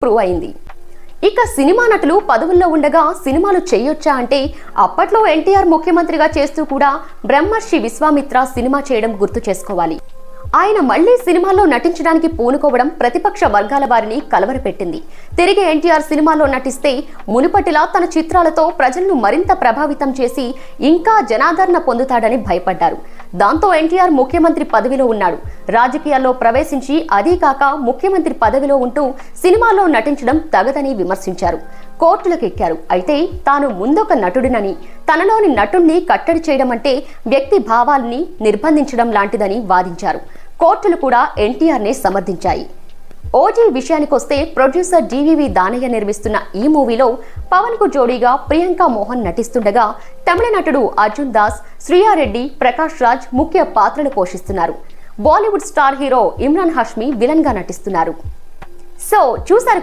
Prove అయింది. ఇక cinema నటులు పదవుల్లో ఉండగా సినిమాలు చేయొచ్చా అంటే అప్పట్లో ఎన్టీఆర్ ముఖ్యమంత్రిగా చేస్తూ కూడా బ్రహ్మర్షి విశ్వామిత్ర సినిమా చేయడం గుర్తు చేసుకోవాలి. ఆయన మళ్లీ సినిమాల్లో నటించడానికి పూనుకోవడం ప్రతిపక్ష వర్గాల వారిని కలవరపెట్టింది. తిరిగి ఎన్టీఆర్ సినిమాలో నటిస్తే మునుపటిలా తన చిత్రాలతో ప్రజలను మరింత ప్రభావితం చేసి ఇంకా జనాదరణ పొందుతాడని భయపడ్డారు. దాంతో ఎన్టీఆర్ ముఖ్యమంత్రి పదవిలో ఉన్నాడు. రాజకీయాల్లో ప్రవేశించి అదీ కాక ముఖ్యమంత్రి పదవిలో ఉంటూ సినిమాల్లో నటించడం తగదని విమర్శించారు. కోర్టులకు ఎక్కారు. అయితే తాను ముందొక నటుడినని, తనలోని నటుణ్ణి కట్టడి చేయడం అంటే వ్యక్తి భావాల్ని నిర్బంధించడం లాంటిదని వాదించారు. కోర్టులు కూడా ఎన్టీఆర్నే సమర్థించాయి. ఓజీ విషయానికొస్తే ప్రొడ్యూసర్ డివివి దానయ్య నిర్మిస్తున్న ఈ మూవీలో పవన్ కు జోడీగా ప్రియాంక మోహన్ నటిస్తుండగా తమిళ నటుడు అర్జున్ దాస్, శ్రీయారెడ్డి, ప్రకాష్ రాజ్ ముఖ్య పాత్రలు పోషిస్తున్నారు. Bollywood star hero Imran Hashmi villain గా నటిస్తున్నారు. సో చూసారు.